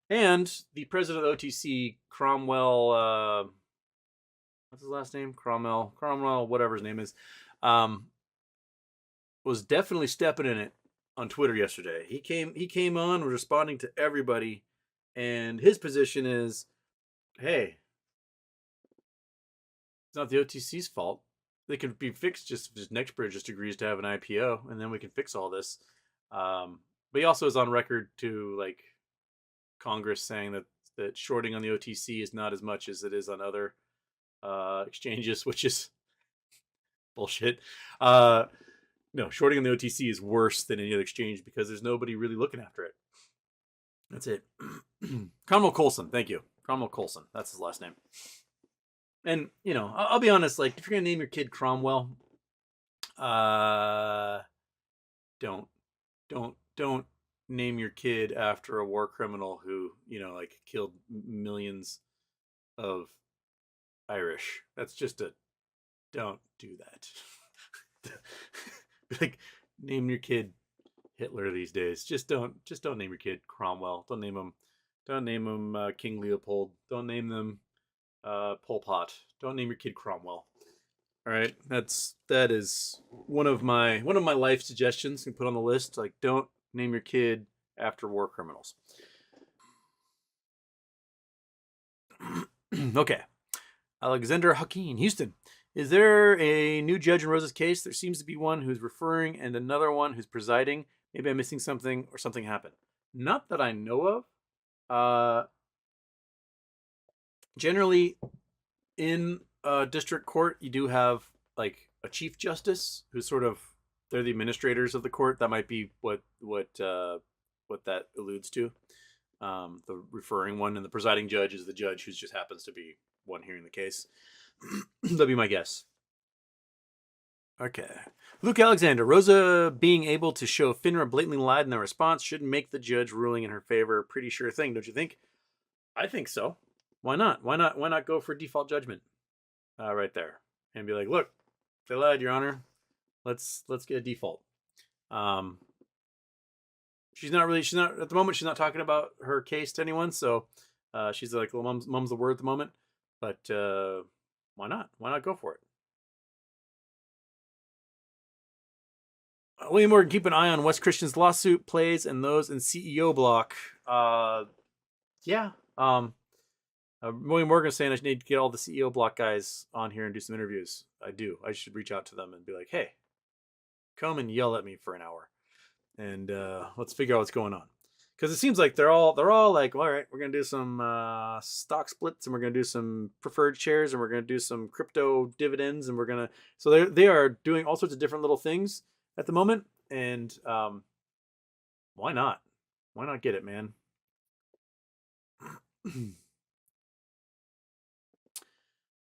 And the president of OTC, Cromwell, what's his last name? Cromwell, whatever his name is, um, was definitely stepping in it on Twitter yesterday. He came on, was responding to everybody, and his position is, hey, it's not the OTC's fault. They can be fixed just if NextBridge just agrees to have an IPO, and then we can fix all this. But he also is on record to like Congress saying that shorting on the OTC is not as much as it is on other exchanges, which is bullshit. No, shorting on the OTC is worse than any other exchange because there's nobody really looking after it. That's it. Cromwell Coulson, thank you. Cromwell Coulson, that's his last name. And you know, I'll be honest. Like, if you're gonna name your kid Cromwell, uh, don't, don't name your kid after a war criminal who like killed millions of Irish. That's just a don't do that. Like, name your kid Hitler these days. Just don't name your kid Cromwell. Don't name him King Leopold. Don't name them Pol Pot. Don't name your kid Cromwell. All right, that is one of my life suggestions you can put on the list. Like, don't name your kid after war criminals. Okay, Alexander Hakeem, Houston. Is there a new judge in Rose's case? There seems to be one who's referring and another one who's presiding. Maybe I'm missing something or something happened. Not that I know of. Generally, in district court, you do have like a chief justice who's sort of, they're the administrators of the court. That might be what that alludes to. The referring one, and the presiding judge is the judge who just happens to be one hearing the case. That'd be my guess. Okay. Luke Alexander, Rosa being able to show FINRA blatantly lied in their response should make the judge ruling in her favor a pretty sure thing, don't you think? I think so. Why not? Why not go for default judgment? Right there. And be like, look, they lied, Your Honor. Let's get a default. She's not at the moment, she's not talking about her case to anyone, so she's like, well, mom's the word at the moment. But why not? Why not go for it? William Morgan, keep an eye on Wes Christian's lawsuit plays and those in CEO block. Yeah. William Morgan saying I need to get all the CEO block guys on here and do some interviews. I do. I should reach out to them and be like, hey, come and yell at me for an hour, and let's figure out what's going on. Because it seems like they're all like, well, all right, we're gonna do some stock splits, and we're gonna do some preferred shares, and we're gonna do some crypto dividends, and we're gonna. So they are doing all sorts of different little things at the moment, and why not? Why not get it, man?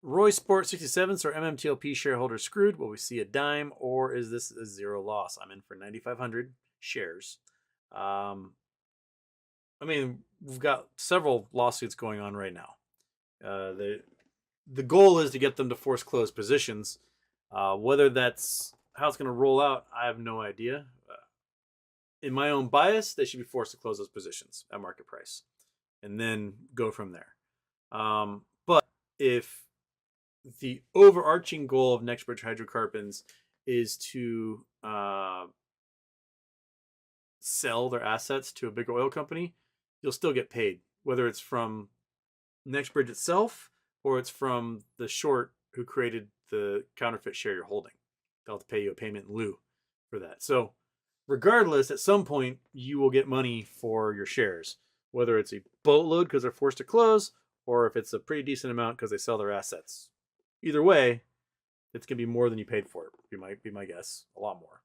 Roy Sport 67, so MMTLP shareholders screwed? Will we see a dime, or is this a zero loss? I'm in for 9,500 shares. I mean, we've got several lawsuits going on right now. The goal is to get them to force close positions. Whether that's how it's going to roll out, I have no idea. In my own bias, they should be forced to close those positions at market price, and then go from there. But if the overarching goal of NextBridge Hydrocarbons is to sell their assets to a bigger oil company, you'll still get paid, whether it's from NextBridge itself or it's from the short who created the counterfeit share you're holding. They'll have to pay you a payment in lieu for that. So regardless, at some point, you will get money for your shares, whether it's a boatload because they're forced to close, or if it's a pretty decent amount because they sell their assets. Either way, it's going to be more than you paid for it. Be my guess. A lot more.